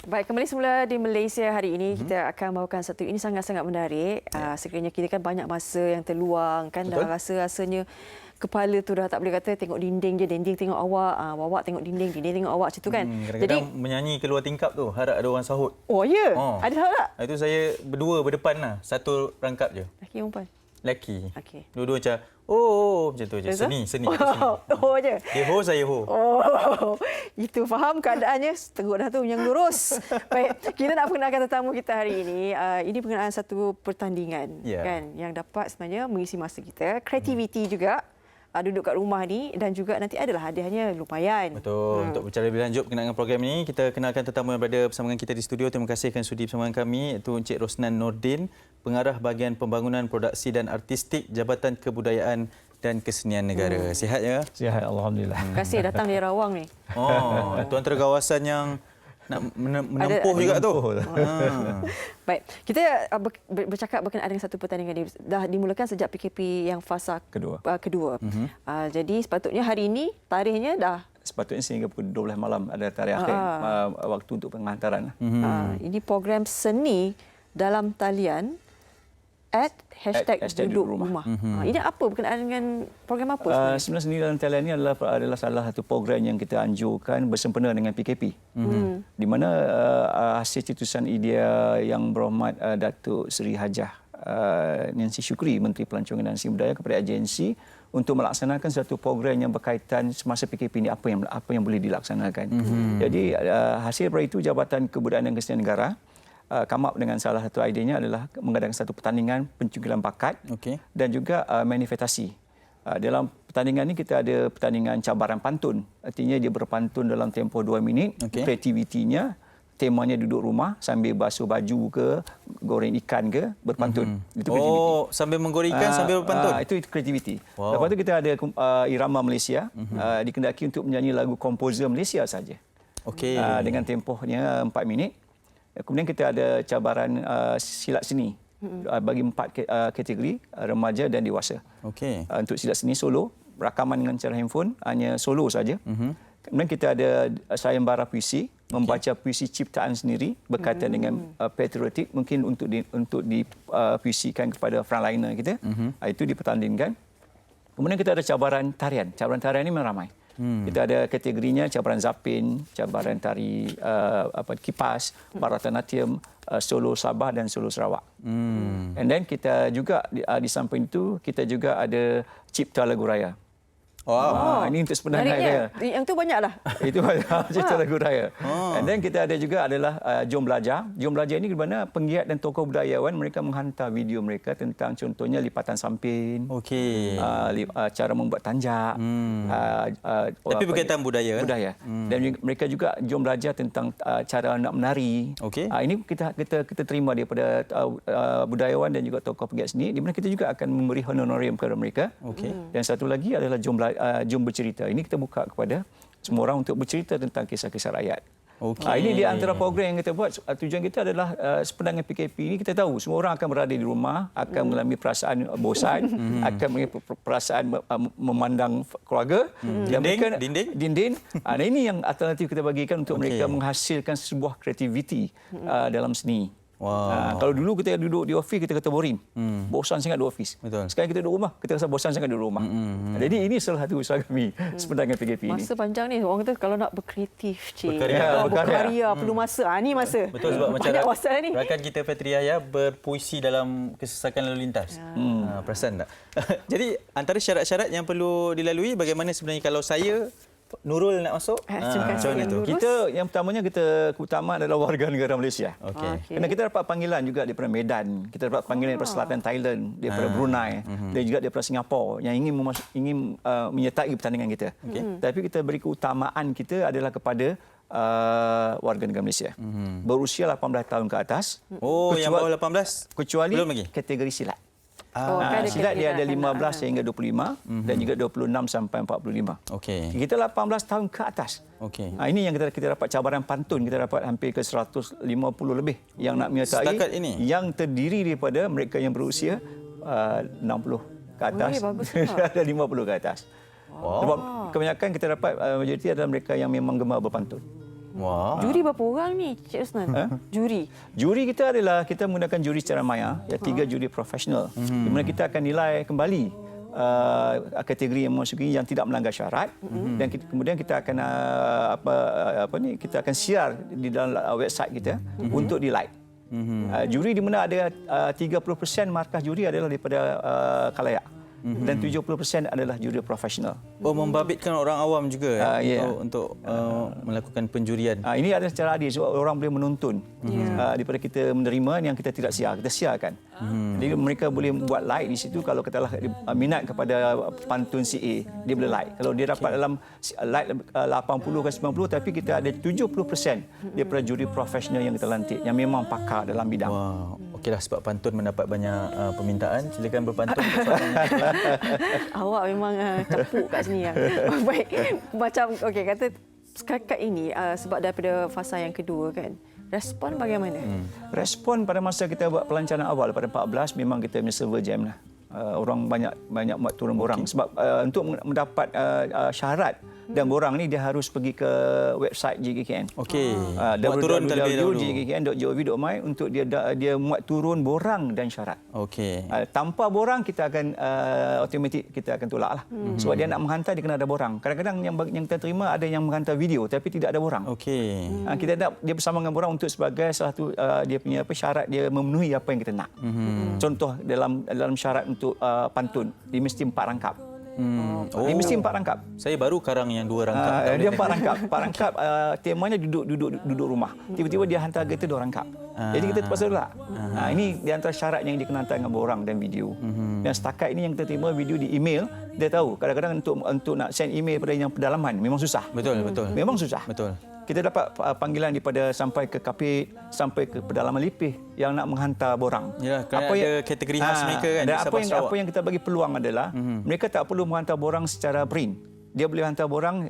Baik, kembali semula di Malaysia hari ini. Kita akan bawakan satu ini sangat-sangat menarik. Sekiranya kita kan banyak masa yang terluang kan. Betul. Dah rasa-rasanya kepala tu dah tak boleh kata tengok dinding je, dinding tengok awak, awak tengok dinding, dinding tengok awak macam tu kan. Kadang-kadang menyanyi keluar tingkap tu, harap ada orang sahut. Oh ya? Oh. Ada tak? Itu saya berdua berdepan lah, satu rangkap je. Lelaki perempuan? Lelaki. Okey. Dua-dua macam, oh macam tu je. Betul? Seni. Oh je? Dia ho, saya ho. Oh, itu faham keadaannya. Teruk dah tu yang lurus. Baik, kita nak perkenalkan tetamu kita hari ini. Ini berkenaan satu pertandingan kan yang dapat sebenarnya mengisi masa kita. Kreativiti juga. Duduk kat rumah ni dan juga nanti adalah hadiahnya lumayan. Betul. Untuk berbicara lebih lanjut berkenaan dengan program ini, kita kenalkan tetamu yang berada bersama dengan kita di studio. Terima kasih kerana sudi bersama dengan kami, iaitu Encik Rosnan Nordin, Pengarah Bahagian Pembangunan Produksi dan Artistik Jabatan Kebudayaan dan Kesenian Negara. Sihat ya? Sihat, alhamdulillah. Terima kasih datang dari Rawang ni. Oh, itu antara kawasan yang nak menempuh juga tu. Baik, kita bercakap berkenaan dengan satu pertandingan ini. Dah dimulakan sejak PKP yang fasa kedua. Jadi sepatutnya hari ini tarikhnya dah. Sepatutnya sehingga pukul 12 malam ada tarikh akhir waktu untuk penghantaran. Ini program seni dalam talian #duduk rumah. Ini apa berkenaan dengan program apa? Sebenarnya seni dalam talian ini adalah salah satu program yang kita anjurkan bersempena dengan PKP. Di mana hasil cetusan idea yang berhormat Datuk Seri Hajah Nancy Shukri, Menteri Pelancongan dan Seni Budaya, kepada agensi untuk melaksanakan satu program yang berkaitan semasa PKP ini apa yang boleh dilaksanakan. Jadi hasil daripada itu Jabatan Kebudayaan dan Kesenian Negara come up dengan salah satu idenya adalah mengadakan satu pertandingan pencungkilan bakat dan juga manifestasi. Dalam pertandingan ini kita ada pertandingan cabaran pantun. Artinya dia berpantun dalam tempoh 2 minit. Kreativitinya, temanya duduk rumah sambil basuh baju ke, goreng ikan ke, berpantun. Itu kreativiti. Oh, sambil menggoreng ikan sambil berpantun. Itu kreativiti. Wow. Lepas tu kita ada irama Malaysia, dikendaki untuk menyanyi lagu komposer Malaysia saja. Dengan tempohnya 4 minit. Kemudian kita ada cabaran silat seni bagi 4 kategori, remaja dan dewasa. Untuk silat seni solo, rakaman dengan cara handphone, hanya solo saja. Kemudian kita ada sayembara puisi, membaca puisi ciptaan sendiri berkaitan dengan patriotik, mungkin untuk dipuisikan kepada frontliner kita. Itu dipertandingkan. Kemudian kita ada cabaran tarian. Cabaran tarian ini memang ramai. Kita ada kategorinya cabaran zapin, cabaran tari kipas, Bharatanatyam, solo Sabah dan solo Sarawak. And then kita juga di samping itu kita juga ada cipta lagu raya. Ini untuk sepenuhnya raya. Yang tu banyaklah. Itu cipta lagu raya. And then kita ada juga adalah Jom Belajar. Jom Belajar ini di mana penggiat dan tokoh budayawan mereka menghantar video mereka tentang contohnya lipatan sampin, cara membuat tanjak. Tapi berkaitan budaya. Dan mereka juga Jom Belajar tentang cara nak menari. Ini kita terima daripada budayawan dan juga tokoh penggiat seni, di mana kita juga akan memberi honorarium kepada mereka. Dan satu lagi adalah Jom Bercerita. Ini kita buka kepada semua orang untuk bercerita tentang kisah-kisah rakyat. Ini di antara program yang kita buat. Tujuan kita adalah sepenang dengan PKP ini kita tahu semua orang akan berada di rumah, akan mengalami perasaan bosan, akan mengalami perasaan memandang keluarga. Dinding. Ini yang alternatif kita bagikan untuk mereka menghasilkan sebuah kreativiti dalam seni. Kalau dulu kita duduk di ofis, kita kata boring. Bosan sangat di ofis. Sekarang kita duduk rumah, kita rasa bosan sangat di rumah. Jadi ini salah satu usaha kami sebenarnya PKP ini. Masa panjang ni, orang kata kalau nak berkreatif, berkarya perlu masa. Ini masa. Betul, sebab macam ni. rakan kita Fitriaya berpuisi dalam kesesakan lalu lintas. Perasan tak? Jadi antara syarat-syarat yang perlu dilalui, bagaimana sebenarnya kalau saya Nurul nak masuk? Macam mana tu? Kita yang pertamanya kita utama adalah warga negara Malaysia. Kerana kita dapat panggilan juga daripada Medan, kita dapat panggilan daripada Selatan Thailand, daripada Brunei dan juga daripada Singapura yang ingin menyertai pertandingan kita. Tapi kita beri keutamaan kita adalah kepada warga negara Malaysia. Berusia 18 tahun ke atas. Yang bawah 18? Kecuali kategori silat. Silat dia ada 15 sehingga 25 dan juga 26 sampai 45. Kita 18 tahun ke atas. Ini yang kita dapat cabaran pantun, kita dapat hampir ke 150 lebih yang nak menyertai. Setakat ini? Yang terdiri daripada mereka yang berusia 60 ke atas. Ada 50 ke atas. Sebab kebanyakan kita dapat majoriti adalah mereka yang memang gemar berpantun. Wah. Juri berapa orang ni, Cik Rosnan? Juri. Juri kita menggunakan juri secara maya, 3 juri profesional. Di mana kita akan nilai kembali kategori yang memasuki yang tidak melanggar syarat, dan kemudian kita akan kita akan share di dalam website kita untuk di-like. Juri di mana ada 30% markah juri adalah daripada khalayak. Dan 70% adalah juri profesional. Oh, membabitkan orang awam juga untuk melakukan penjurian. Ini adalah secara adil sebab orang boleh menonton daripada kita menerima yang kita tidak kita siarkan. Jadi mereka boleh buat like di situ. Kalau katalah minat kepada pantun CA, dia boleh like. Kalau dia dapat dalam like 80 ke 90, tapi kita ada 70% daripada juri profesional yang kita lantik yang memang pakar dalam bidang. Wow. Okeylah, sebab pantun mendapat banyak permintaan, silakan berpantun. Awak memang capuk kat sini ya. Baik. Macam okey, kata setakat ini sebab daripada fasa yang kedua kan. Respon bagaimana? Respon pada masa kita buat pelancaran awal pada 14 memang kita punya server jam lah. Orang banyak buat turun borang sebab untuk mendapat syarat dan borang ni dia harus pergi ke website JKKN. Okey. Buat turun terlebih dahulu www.jkkn.gov.my untuk dia muat turun borang dan syarat. Okey. Tanpa borang kita akan automatik kita akan tolaklah. Sebab dia nak menghantar dia kena ada borang. Kadang-kadang yang kita terima ada yang menghantar video tapi tidak ada borang. Okey. Kita nak dia bersama dengan borang untuk sebagai salah satu dia punya syarat dia memenuhi apa yang kita nak. Contoh dalam syarat untuk pantun dia mesti 4 rangkap. Dia mesti 4 rangkap. Saya baru karang yang 2 rangkap. Dia 4 rangkap. 4 rangkap temanya duduk rumah. Tiba-tiba dia hantar kereta 2 rangkap. Jadi kita terpaksa tolak. Ini di antara syarat yang dia kena hantar dengan borang dan video. Dan setakat ini yang kita terima video di email, dia tahu kadang-kadang untuk nak send email pada yang pedalaman memang susah. Betul. Memang susah. Betul. Kita dapat panggilan daripada sampai ke Kapit, sampai ke pedalaman Lipih yang nak menghantar borang. Ya, ada kategori khas mereka kan. Dan apa yang kita bagi peluang adalah mereka tak perlu menghantar borang secara print. Dia boleh hantar borang,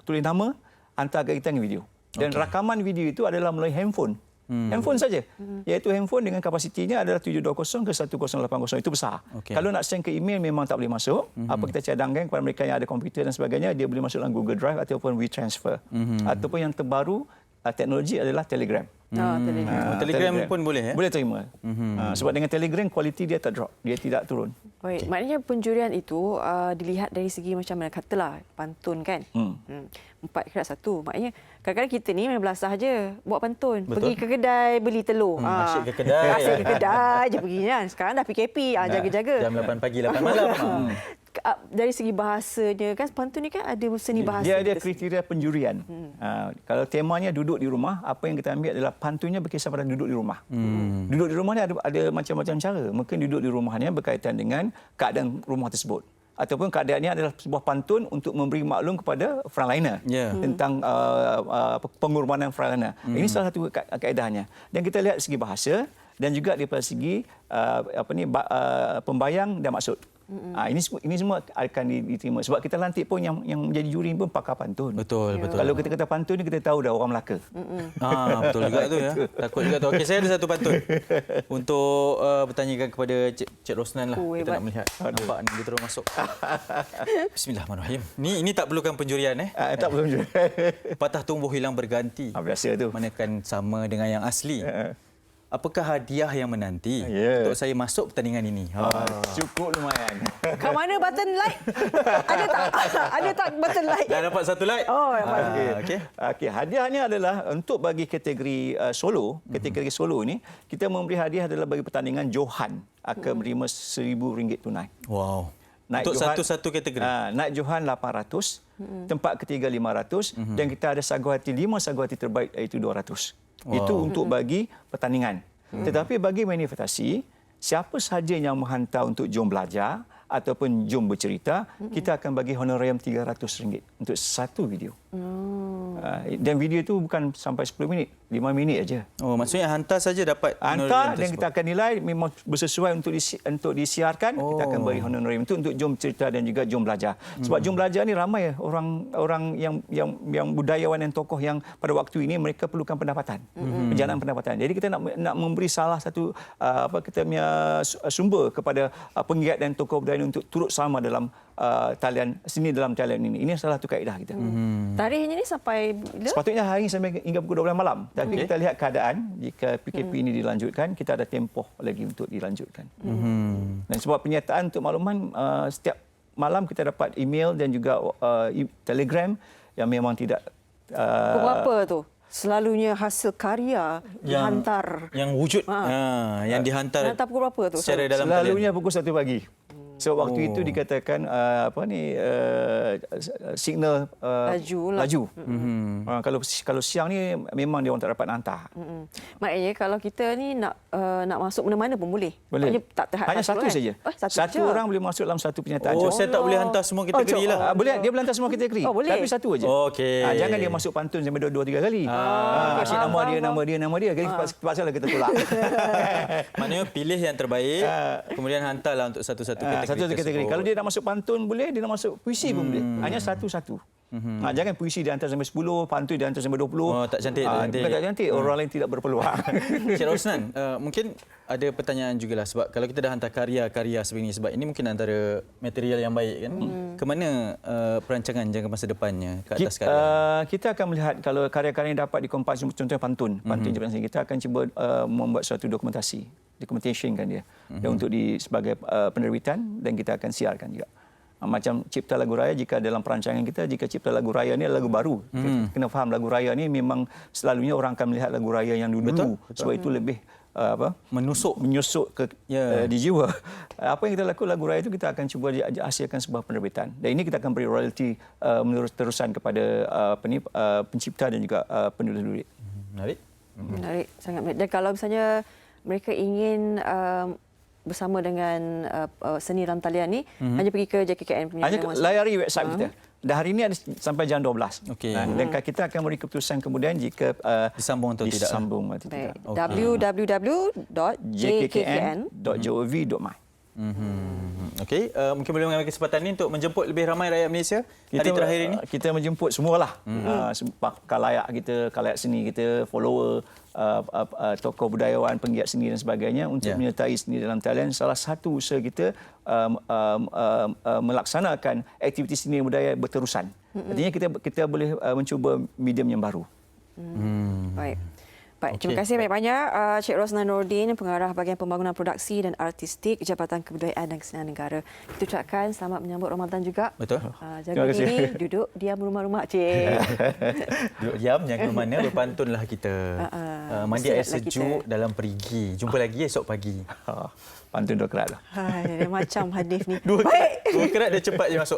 tulis nama, hantar ke kita dengan video. Dan rakaman video itu adalah melalui handphone. Handphone saja. Iaitu handphone dengan kapasitinya adalah 720 ke 1080. Itu besar. Kalau nak send ke email memang tak boleh masuk. Apa kita cadangkan kepada mereka yang ada komputer dan sebagainya, dia boleh masuk dalam Google Drive ataupun WeTransfer. Ataupun yang terbaru teknologi adalah Telegram. Telegram pun boleh Boleh terima. Sebab dengan Telegram kualiti dia tak drop, dia tidak turun. Baik, maknanya penjurian itu dilihat dari segi macam mana, katalah pantun kan. 4-1. Maknanya kadang-kadang kita ni main belasah je buat pantun. Betul. Pergi ke kedai beli telur. Asyik ke kedai. Asyik ke kedai je pergi kan. Sekarang dah PKP, jaga-jaga. Jam 8 pagi 8 malam. Dari segi bahasanya kan, pantun ni kan ada seni bahasa. Dia ada kriteria penjurian. Kalau temanya duduk di rumah, apa yang kita ambil adalah pantunnya berkisar pada duduk di rumah. Duduk di rumah ni ada macam-macam cara. Mungkin duduk di rumahnya berkaitan dengan keadaan rumah tersebut. Ataupun keadaannya adalah sebuah pantun untuk memberi maklum kepada frontliner tentang pengorbanan frontliner. Ini salah satu kaedahnya. Dan kita lihat segi bahasa dan juga daripada segi pembayang dan maksud. Ini semua akan diterima sebab kita lantik pun yang menjadi juri pun pakar pantun. Betul. Kalau kita kata pantun ni kita tahu dah orang Melaka. Betul juga tu ya. Takut juga tu. Okey, saya ada satu pantun untuk bertanyakan kepada Cik Rosnan lah. Kita nak melihat. Nampak ni dia terus masuk. Bismillahirrahmanirrahim. Ini tak perlukan penjurian Tak perlu penjurian. Patah tumbuh hilang berganti. Biasa tu. Manakan sama dengan yang asli. Apakah hadiah yang menanti untuk saya masuk pertandingan ini? Cukup lumayan. Kat mana button like? Ada tak? Ada tak button like? Dah dapat 1 like? Okey, hadiahnya adalah untuk bagi kategori solo. Kategori solo ini, kita memberi hadiah adalah bagi pertandingan Johan akan menerima RM1,000 tunai. Wow. Naik untuk Johan, satu-satu kategori? Naik Johan 800, tempat ketiga 500 dan kita ada sagu hati 5 sagu hati terbaik iaitu 200. Itu untuk bagi pertandingan. Tetapi bagi manifestasi, siapa sahaja yang menghantar untuk jom belajar ataupun jom bercerita, kita akan bagi honorarium RM300 untuk satu video. Dan video itu bukan sampai 10 minit, 5 minit aja. Oh, maksudnya hantar saja dapat hantar dan kita akan nilai memang bersesuai untuk disiarkan. Kita akan beri honorarium itu untuk jom cerita dan juga jom belajar. Sebab jom belajar ni ramai orang yang budayawan dan tokoh yang pada waktu ini mereka perlukan pendapatan, penjanaan pendapatan. Jadi kita nak memberi salah satu kita punya sumber kepada penggiat dan tokoh budaya untuk turut sama dalam talian seni dalam talian ini. Ini salah satu kaedah kita. Tarikhnya ni sampai bila? Sepatutnya hari ini sampai hingga pukul 12 malam. Tapi kita lihat keadaan, jika PKP ini dilanjutkan, kita ada tempoh lagi untuk dilanjutkan. Dan sebab penyertaan untuk makluman, setiap malam kita dapat email dan juga telegram yang memang tidak... Pukul apa tu? Selalunya hasil karya dihantar. Yang wujud, yang dihantar. Dihantar pukul berapa tu? Secara dalam selalunya pukul 1 pagi. So waktu itu dikatakan signal laju. Kalau siang ni memang dia orang tak dapat hantar. Maknanya kalau kita ni nak masuk mana-mana pun boleh. Boleh. Tak terhad hanya satu saja. Satu orang boleh masuk dalam satu penyertaan. Saya tak boleh hantar semua kategori lah. Boleh, dia boleh hantar semua kategori. Boleh. Tapi satu aja. Okey. Jangan dia masuk pantun sampai 2-3 kali. Asyik nama dia. Jadi terpaksalah kita tolak. Maknanya pilih yang terbaik, kemudian hantarlah untuk satu-satu kategori. Satu kategori. Kalau dia nak masuk pantun boleh, dia nak masuk puisi pun boleh. Hanya satu-satu. Jangan puisi dia hantar sampai 10, pantun dia hantar sampai 20. Tak cantik. Tak cantik. Orang lain tidak berpeluang. Cik Rosnan, mungkin ada pertanyaan jugalah sebab kalau kita dah hantar karya-karya seperti ini, sebab ini mungkin antara material yang baik kan. Ke mana perancangan jangka masa depannya ke atas karya? Kita akan melihat kalau karya-karya yang dapat dikompilasi, contohnya pantun Jabatan Seni, kita akan cuba membuat suatu documentation kan dia dan untuk sebagai penerbitan, dan kita akan siarkan juga. Macam cipta lagu raya, jika dalam perancangan kita, jika cipta lagu raya ni lagu baru, kena faham lagu raya ni memang selalunya orang akan melihat lagu raya yang dulu. Betul. Sebab itu lebih menyusuk ke di jiwa. Apa yang kita lakukan lagu raya itu, kita akan cuba hasilkan sebuah penerbitan. Dan ini kita akan beri royalty terusan kepada pencipta dan juga penulis lirik. Menarik, sangat menarik. Dan kalau misalnya mereka ingin bersama dengan seni dalam talian ni, hanya pergi ke JKKN punya. Hanya layari website kita. Dan hari ini ada sampai jam 12. Dan kita akan beri keputusan kemudian jika disambung atau tidak. www.jkkn.gov.my. Okey, mungkin boleh mengambil kesempatan ini untuk menjemput lebih ramai rakyat Malaysia hari terakhir ini. Kita menjemput semualah. Kalayak kita, kalayak seni kita, follower, tokoh budayawan, penggiat seni dan sebagainya untuk menyertai seni dalam talian. Salah satu usaha kita melaksanakan aktiviti seni budaya berterusan. Artinya kita boleh mencuba medium yang baru. Baik. Terima kasih banyak-banyak Cik Rosnan Nordin, Pengarah Bahagian Pembangunan Produksi dan Artistik Jabatan Kebudayaan dan Kesenian Negara. Kita ucapkan selamat menyambut Ramadan juga. Betul. Jaga diri, duduk diam rumah-rumah, Cik. Duduk diam, jangan ke mana, berpantunlah kita. Mandi air sejuk dalam perigi. Jumpa lagi esok pagi. Pantun 2 kerat lah. Macam hadis ni. Dua kerat dah cepat je masuk.